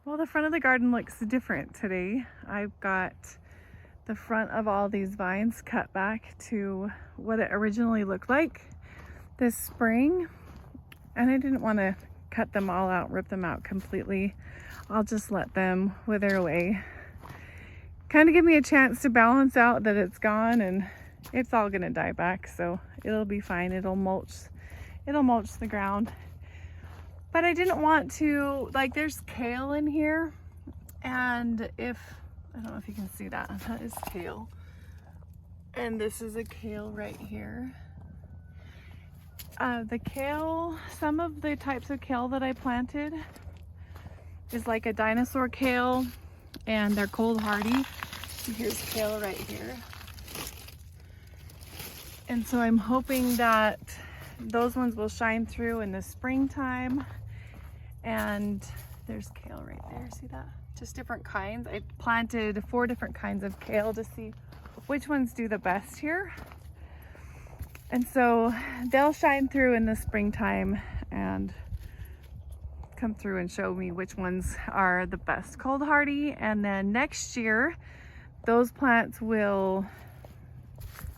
Well, the front of the garden looks different today. I've got the front of all these vines cut back to what it originally looked like this spring. And I didn't want to cut them all out, rip them out completely. I'll just let them wither away. Kind of give me a chance to balance out that it's gone and it's all gonna die back, so it'll be fine. It'll mulch the ground. But I didn't want to, like, there's kale in here, and I don't know if you can see that, that is kale. And this is a kale right here. The kale, some of the types of kale that I planted is like a dinosaur kale, and they're cold hardy. Here's kale right here. And so I'm hoping that those ones will shine through in the springtime. And there's kale right there, see that? Just different kinds. I planted 4 different kinds of kale to see which ones do the best here. And so they'll shine through in the springtime and come through and show me which ones are the best cold hardy. And then next year, those plants will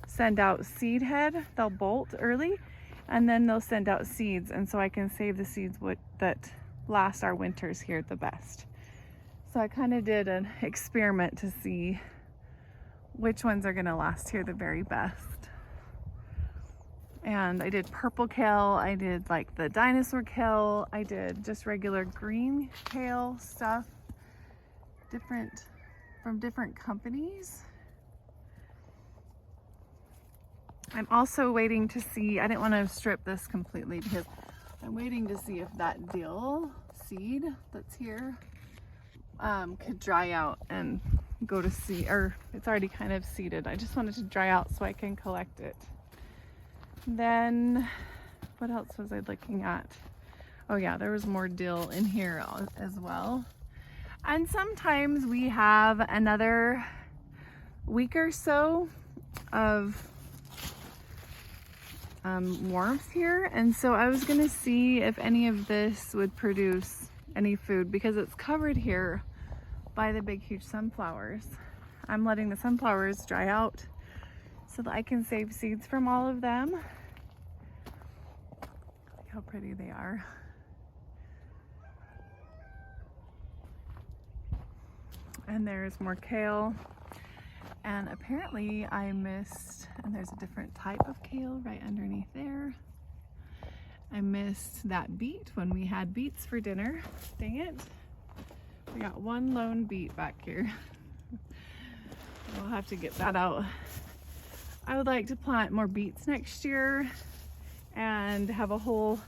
send out seed head. They'll bolt early and then they'll send out seeds. And so I can save the seeds that last our winters here the best. So I kind of did an experiment to see which ones are gonna last here the very best. And I did purple kale, I did like the dinosaur kale, I did just regular green kale stuff, from different companies. I'm also waiting to see, I didn't want to strip this completely because I'm waiting to see if that dill seed that's here could dry out and go to seed, or it's already kind of seeded. I just wanted to dry out so I can collect it. Then what else was I looking at? Oh yeah, there was more dill in here as well. And sometimes we have another week or so of warmth here, and so I was gonna see if any of this would produce any food because it's covered here by the big huge sunflowers. I'm letting the sunflowers dry out so that I can save seeds from all of them. Look how pretty they are. And there's more kale. And apparently I missed, and there's a different type of kale right underneath there. I missed that beet when we had beets for dinner. Dang it. We got one lone beet back here. We'll have to get that out. I would like to plant more beets next year and have a whole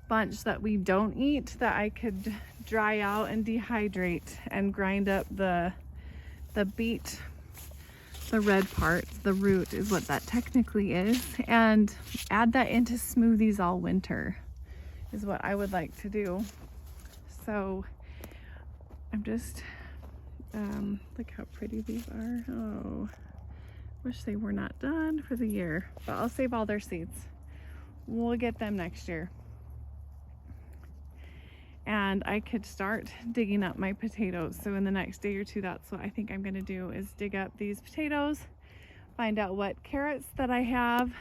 bunch that we don't eat that I could dry out and dehydrate and grind up the beet. The red part, the root is what that technically is, and add that into smoothies all winter is what I would like to do. So I'm just, look how pretty these are. Oh, wish they were not done for the year, but I'll save all their seeds. We'll get them next year. And I could start digging up my potatoes. So in the next day or two, that's what I think I'm gonna do, is dig up these potatoes, find out what carrots that I have,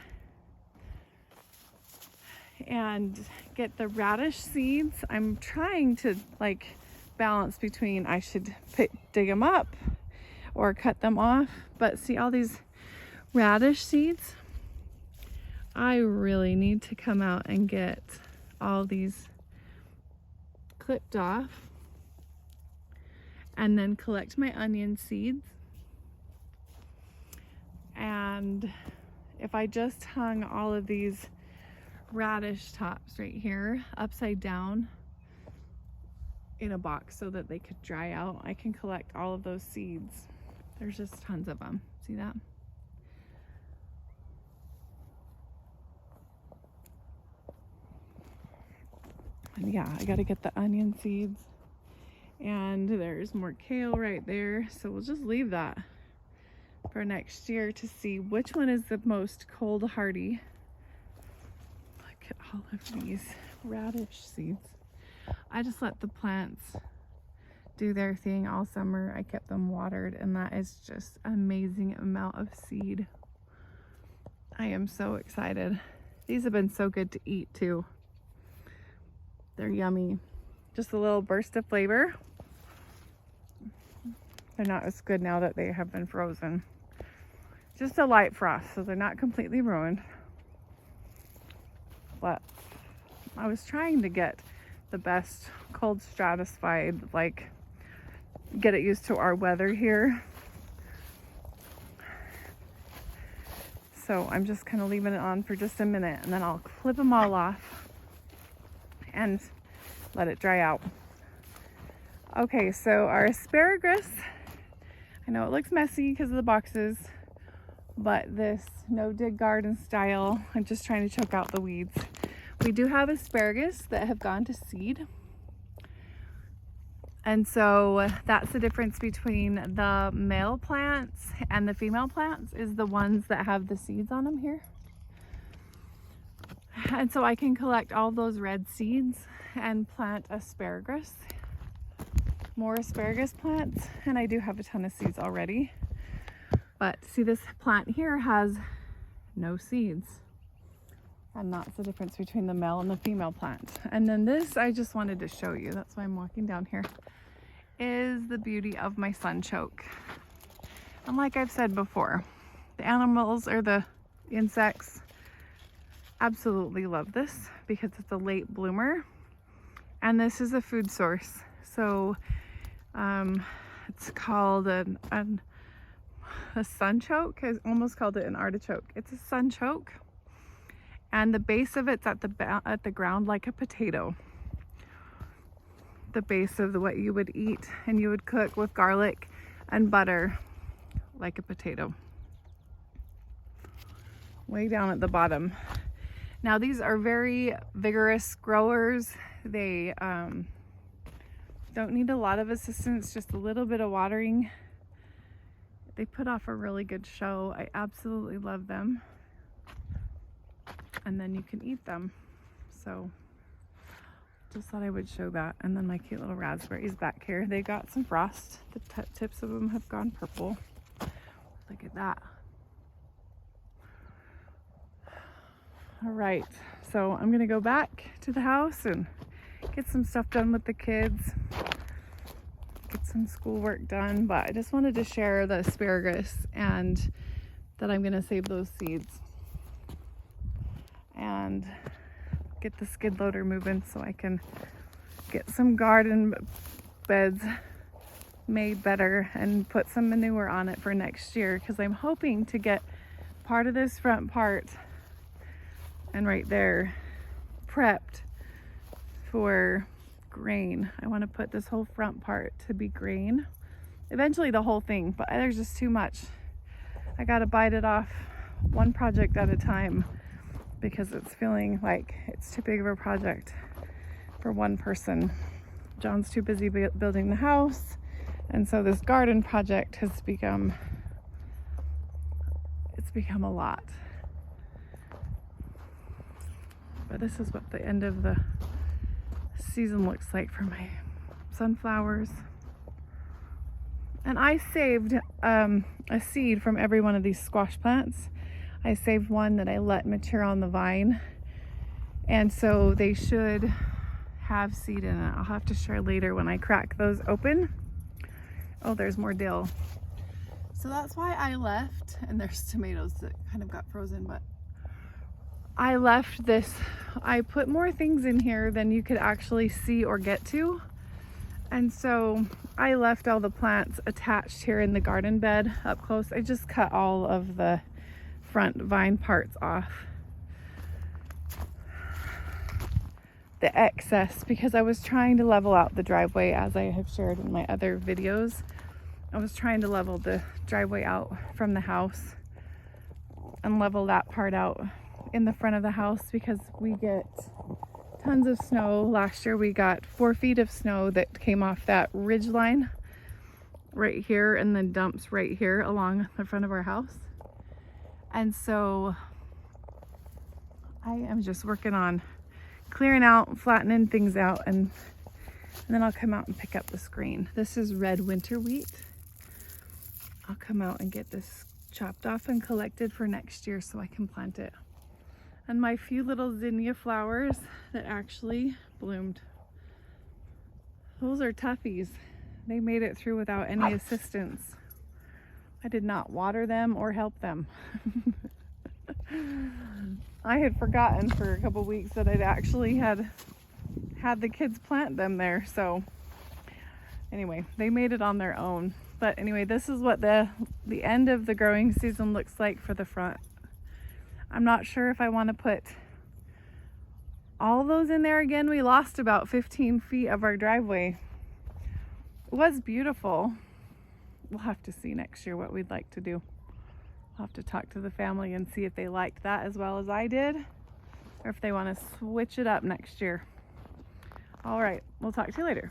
and get the radish seeds. I'm trying to like balance between I should dig them up or cut them off, but see all these radish seeds? I really need to come out and get all these clipped off and then collect my onion seeds. And if I just hung all of these radish tops right here upside down in a box so that they could dry out, I can collect all of those seeds. There's just tons of them. See that? And yeah, I gotta get the onion seeds. And there's more kale right there. So we'll just leave that for next year to see which one is the most cold hardy. Look at all of these radish seeds. I just let the plants do their thing all summer. I kept them watered, and that is just amazing amount of seed. I am so excited. These have been so good to eat too. They're yummy. Just a little burst of flavor. They're not as good now that they have been frozen. Just a light frost, so they're not completely ruined. But I was trying to get the best cold stratified, like get it used to our weather here. So I'm just kind of leaving it on for just a minute, and then I'll clip them all off and let it dry out. Okay, so our asparagus, I know it looks messy because of the boxes, but this no-dig garden style, I'm just trying to choke out the weeds. We do have asparagus that have gone to seed. And so that's the difference between the male plants and the female plants, is the ones that have the seeds on them here. And so I can collect all those red seeds and plant asparagus, more asparagus plants, and I do have a ton of seeds already. But see, this plant here has no seeds, and that's the difference between the male and the female plant. And then this, I just wanted to show you, that's why I'm walking down here, is the beauty of my sunchoke. And like I've said before, the animals or the insects absolutely love this because it's a late bloomer, and this is a food source. So it's called a sunchoke. I almost called it an artichoke. It's a sunchoke, and the base of it's at the ground like a potato. The base of what you would eat, and you would cook with garlic and butter like a potato. Way down at the bottom. Now these are very vigorous growers. They don't need a lot of assistance, just a little bit of watering. They put off a really good show. I absolutely love them. And then you can eat them. So just thought I would show that. And then my cute little raspberries back here. They got some frost. The tips of them have gone purple. Look at that. All right, so I'm gonna go back to the house and get some stuff done with the kids, get some schoolwork done, but I just wanted to share the asparagus and that I'm gonna save those seeds and get the skid loader moving so I can get some garden beds made better and put some manure on it for next year, because I'm hoping to get part of this front part and right there prepped for grain. I want to put this whole front part to be grain, eventually the whole thing, but there's just too much. I gotta bite it off one project at a time because it's feeling like it's too big of a project for one person. John's too busy building the house, and so this garden project has become a lot. But this is what the end of the season looks like for my sunflowers. And I saved a seed from every one of these squash plants. I saved one that I let mature on the vine, and so they should have seed in it. I'll have to share later when I crack those open. Oh, there's more dill. So that's why I left, and there's tomatoes that kind of got frozen, but I left this. I put more things in here than you could actually see or get to. And so I left all the plants attached here in the garden bed up close. I just cut all of the front vine parts off. The excess, because I was trying to level out the driveway, as I have shared in my other videos. I was trying to level the driveway out from the house and level that part out in the front of the house, because we get tons of snow. Last year we got 4 feet of snow that came off that ridge line right here and then dumps right here along the front of our house. And so I am just working on clearing out, flattening things out, and And then I'll come out and pick up the screen. This is red winter wheat. I'll come out and get this chopped off and collected for next year so I can plant it. And my few little zinnia flowers that actually bloomed. Those are toughies. They made it through without any assistance. I did not water them or help them. I had forgotten for a couple weeks that I'd actually had the kids plant them there. So anyway, they made it on their own. But anyway, this is what the end of the growing season looks like for the front. I'm not sure if I want to put all those in there again. We lost about 15 feet of our driveway. It was beautiful. We'll have to see next year what we'd like to do. I'll have to talk to the family and see if they liked that as well as I did, or if they want to switch it up next year. All right, we'll talk to you later.